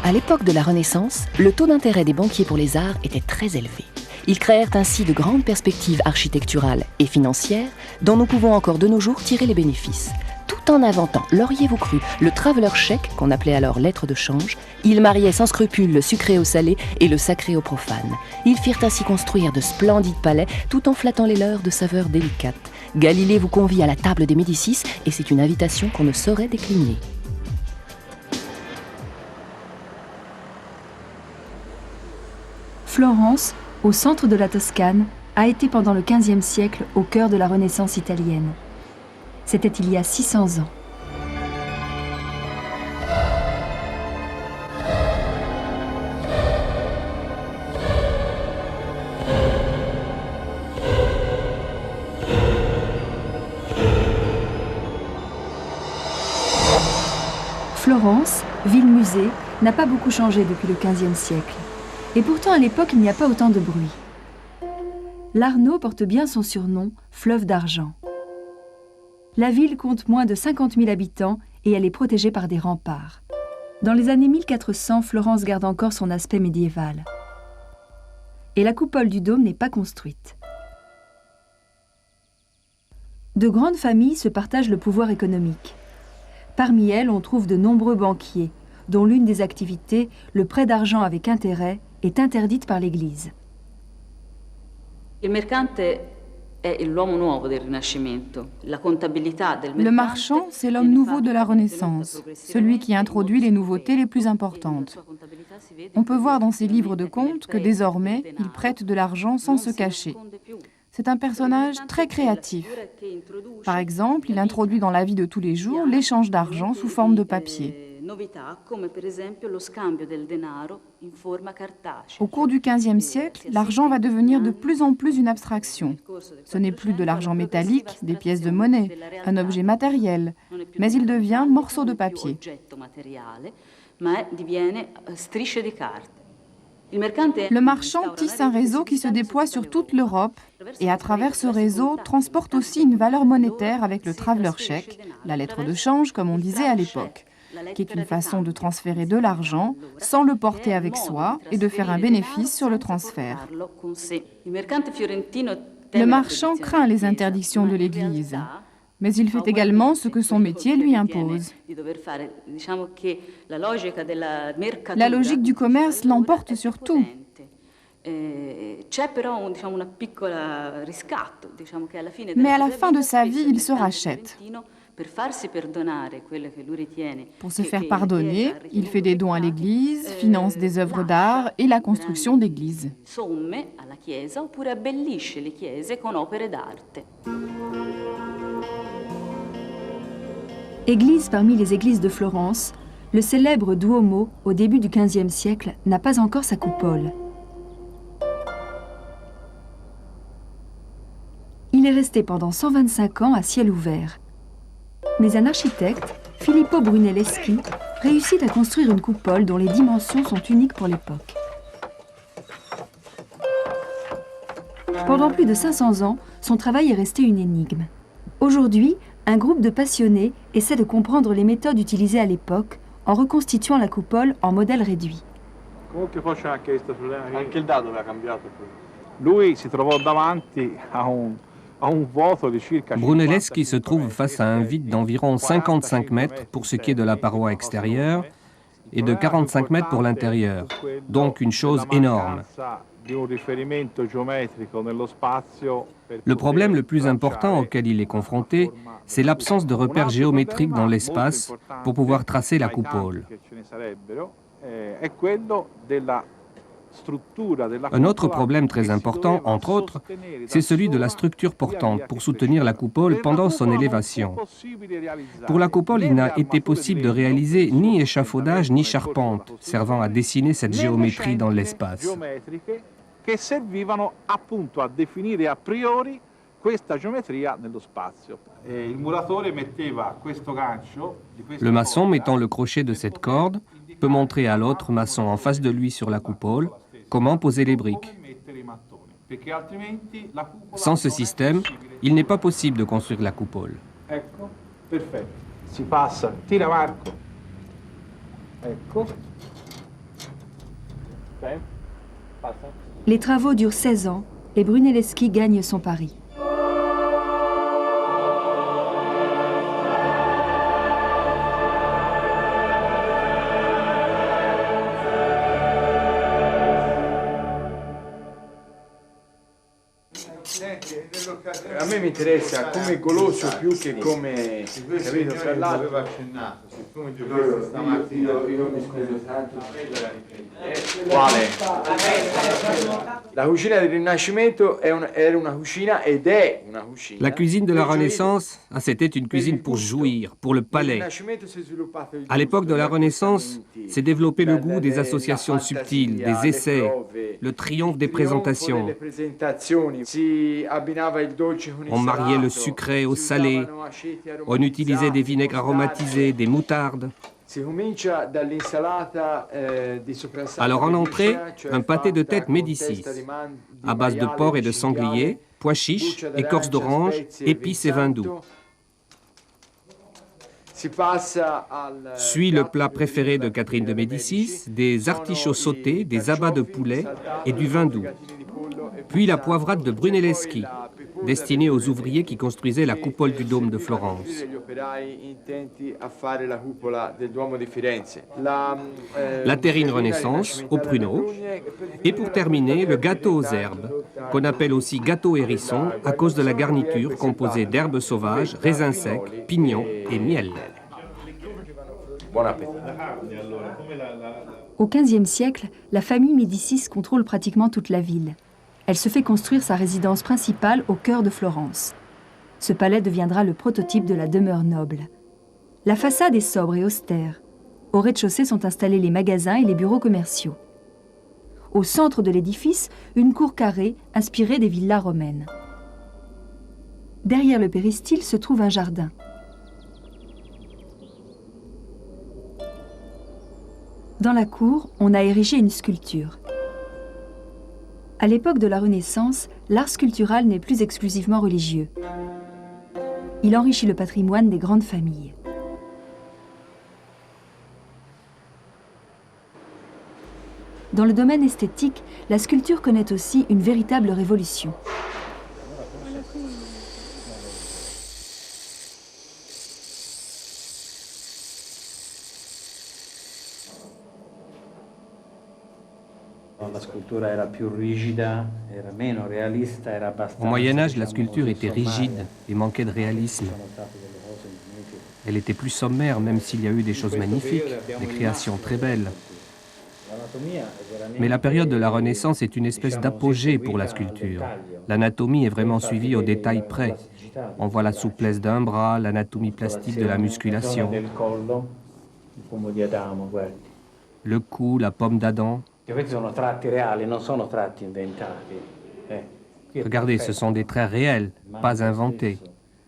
À l'époque de la Renaissance, le taux d'intérêt des banquiers pour les arts était très élevé. Ils créèrent ainsi de grandes perspectives architecturales et financières dont nous pouvons encore de nos jours tirer les bénéfices. Tout en inventant, l'auriez-vous cru, le traveller check, qu'on appelait alors lettre de change, ils mariaient sans scrupule le sucré au salé et le sacré au profane. Ils firent ainsi construire de splendides palais tout en flattant les leurs de saveurs délicates. Galilée vous convie à la table des Médicis et c'est une invitation qu'on ne saurait décliner. Florence, au centre de la Toscane, a été pendant le XVe siècle au cœur de la Renaissance italienne. C'était il y a 600 ans. Florence, ville-musée, n'a pas beaucoup changé depuis le XVe siècle. Et pourtant, à l'époque, il n'y a pas autant de bruit. L'Arno porte bien son surnom, fleuve d'argent. La ville compte moins de 50 000 habitants et elle est protégée par des remparts. Dans les années 1400, Florence garde encore son aspect médiéval. Et la coupole du dôme n'est pas construite. De grandes familles se partagent le pouvoir économique. Parmi elles, on trouve de nombreux banquiers, dont l'une des activités, le prêt d'argent avec intérêt, est interdite par l'Église. Le marchand, c'est l'homme nouveau de la Renaissance, celui qui introduit les nouveautés les plus importantes. On peut voir dans ses livres de comptes que désormais, il prête de l'argent sans se cacher. C'est un personnage très créatif. Par exemple, il introduit dans la vie de tous les jours l'échange d'argent sous forme de papier. Au cours du XVe siècle, l'argent va devenir de plus en plus une abstraction. Ce n'est plus de l'argent métallique, des pièces de monnaie, un objet matériel, mais il devient morceau de papier. Le marchand tisse un réseau qui se déploie sur toute l'Europe et à travers ce réseau transporte aussi une valeur monétaire avec le traveller check, la lettre de change comme on disait à l'époque, qui est une façon de transférer de l'argent sans le porter avec soi et de faire un bénéfice sur le transfert. Le marchand craint les interdictions de l'Église, mais il fait également ce que son métier lui impose. La logique du commerce l'emporte sur tout. Mais à la fin de sa vie, il se rachète. Pour se faire pardonner, il fait des dons à l'Église, finance des œuvres d'art et la construction d'églises. Église parmi les églises de Florence, le célèbre Duomo, au début du XVe siècle, n'a pas encore sa coupole. Il est resté pendant 125 ans à ciel ouvert. Mais un architecte, Filippo Brunelleschi, réussit à construire une coupole dont les dimensions sont uniques pour l'époque. Pendant plus de 500 ans, son travail est resté une énigme. Aujourd'hui, un groupe de passionnés essaie de comprendre les méthodes utilisées à l'époque en reconstituant la coupole en modèle réduit. Brunelleschi se trouve face à un vide d'environ 55 mètres pour ce qui est de la paroi extérieure et de 45 mètres pour l'intérieur, donc une chose énorme. Le problème le plus important auquel il est confronté, c'est l'absence de repères géométriques dans l'espace pour pouvoir tracer la coupole. Un autre problème très important, entre autres, c'est celui de la structure portante pour soutenir la coupole pendant son élévation. Pour la coupole, il n'a été possible de réaliser ni échafaudage ni charpente, servant à dessiner cette géométrie dans l'espace. Le maçon mettant le crochet de cette corde peut montrer à l'autre maçon en face de lui sur la coupole comment poser les briques. Sans ce système, il n'est pas possible de construire la coupole. Les travaux durent 16 ans et Brunelleschi gagne son pari. A me mi interessa come goloso più che come, capito, tra l'altro. Io mi scuso tanto. Quale? La cucina del Rinascimento era una cucina ed è una cucina. La cuisine de la Renaissance, c'était une cuisine pour jouir, pour le palais. À l'époque de la Renaissance, s'est développé le goût des associations subtiles, des essais, le triomphe des présentations. On mariait le sucré au salé, on utilisait des vinaigres aromatisés, des moutardes. Alors en entrée, un pâté de tête Médicis, à base de porc et de sanglier, pois chiches, écorce d'orange, épices et vin doux. Suit le plat préféré de Catherine de Médicis, des artichauts sautés, des abats de poulet et du vin doux. Puis la poivrade de Brunelleschi, destinée aux ouvriers qui construisaient la coupole du dôme de Florence. La terrine Renaissance, au pruneau. Et pour terminer, le gâteau aux herbes, qu'on appelle aussi gâteau hérisson à cause de la garniture composée d'herbes sauvages, raisins secs, pignons et miel. Bon appétit. Au XVe siècle, la famille Médicis contrôle pratiquement toute la ville. Elle se fait construire sa résidence principale au cœur de Florence. Ce palais deviendra le prototype de la demeure noble. La façade est sobre et austère. Au rez-de-chaussée sont installés les magasins et les bureaux commerciaux. Au centre de l'édifice, une cour carrée inspirée des villas romaines. Derrière le péristyle se trouve un jardin. Dans la cour, on a érigé une sculpture. À l'époque de la Renaissance, l'art sculptural n'est plus exclusivement religieux. Il enrichit le patrimoine des grandes familles. Dans le domaine esthétique, la sculpture connaît aussi une véritable révolution. Au Moyen-Âge, la sculpture était rigide et manquait de réalisme. Elle était plus sommaire, même s'il y a eu des choses magnifiques, des créations très belles. Mais la période de la Renaissance est une espèce d'apogée pour la sculpture. L'anatomie est vraiment suivie au détail près. On voit la souplesse d'un bras, l'anatomie plastique de la musculation, le cou, la pomme d'Adam. Regardez, ce sont des traits réels, pas inventés.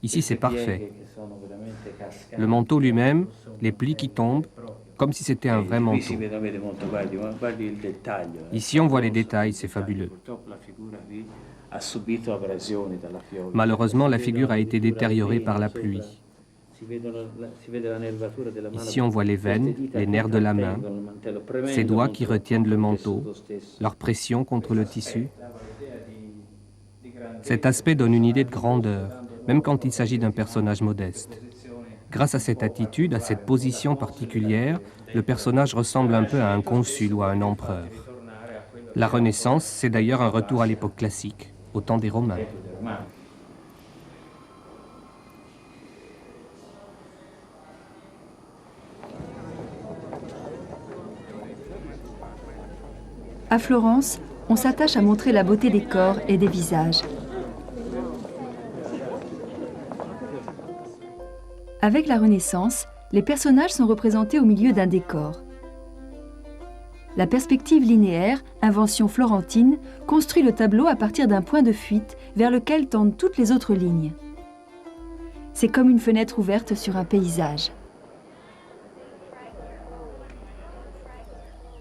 Ici, c'est parfait. Le manteau lui-même, les plis qui tombent, comme si c'était un vrai manteau. Ici, on voit les détails, c'est fabuleux. Malheureusement, la figure a été détériorée par la pluie. Ici, on voit les veines, les nerfs de la main, ces doigts qui retiennent le manteau, leur pression contre le tissu. Cet aspect donne une idée de grandeur, même quand il s'agit d'un personnage modeste. Grâce à cette attitude, à cette position particulière, le personnage ressemble un peu à un consul ou à un empereur. La Renaissance, c'est d'ailleurs un retour à l'époque classique, au temps des Romains. À Florence, on s'attache à montrer la beauté des corps et des visages. Avec la Renaissance, les personnages sont représentés au milieu d'un décor. La perspective linéaire, invention florentine, construit le tableau à partir d'un point de fuite vers lequel tendent toutes les autres lignes. C'est comme une fenêtre ouverte sur un paysage.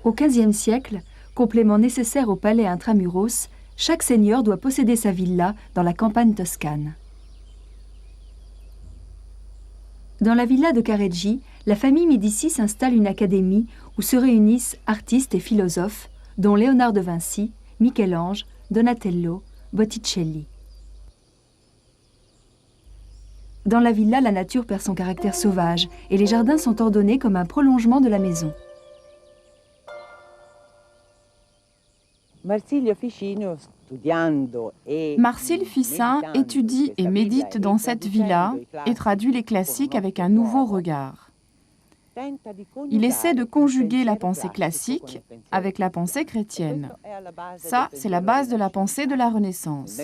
Au XVe siècle, complément nécessaire au palais intramuros, chaque seigneur doit posséder sa villa dans la campagne toscane. Dans la villa de Careggi, la famille Médicis installe une académie où se réunissent artistes et philosophes, dont Léonard de Vinci, Michel-Ange, Donatello, Botticelli. Dans la villa, la nature perd son caractère sauvage et les jardins sont ordonnés comme un prolongement de la maison. Marsilio Ficin étudie et médite dans cette villa et traduit les classiques avec un nouveau regard. Il essaie de conjuguer la pensée classique avec la pensée chrétienne. Ça, c'est la base de la pensée de la Renaissance.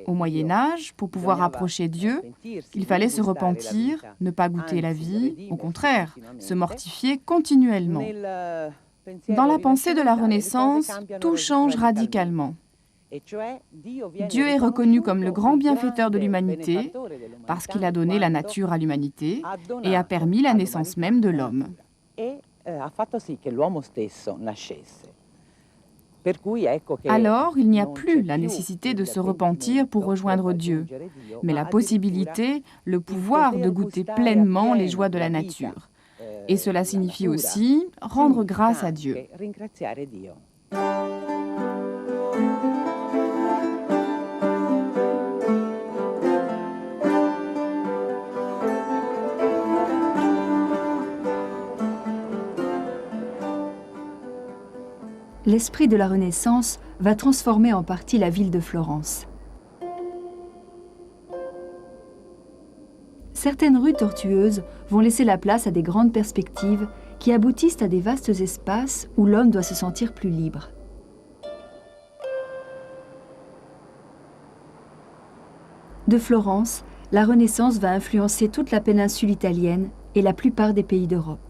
Au Moyen Âge, pour pouvoir approcher Dieu, il fallait se repentir, ne pas goûter la vie, au contraire, se mortifier continuellement. Dans la pensée de la Renaissance, tout change radicalement. Dieu est reconnu comme le grand bienfaiteur de l'humanité parce qu'il a donné la nature à l'humanité et a permis la naissance même de l'homme. Alors, il n'y a plus la nécessité de se repentir pour rejoindre Dieu, mais la possibilité, le pouvoir de goûter pleinement les joies de la nature. Et cela signifie aussi rendre grâce à Dieu. L'esprit de la Renaissance va transformer en partie la ville de Florence. Certaines rues tortueuses vont laisser la place à des grandes perspectives qui aboutissent à des vastes espaces où l'homme doit se sentir plus libre. De Florence, la Renaissance va influencer toute la péninsule italienne et la plupart des pays d'Europe.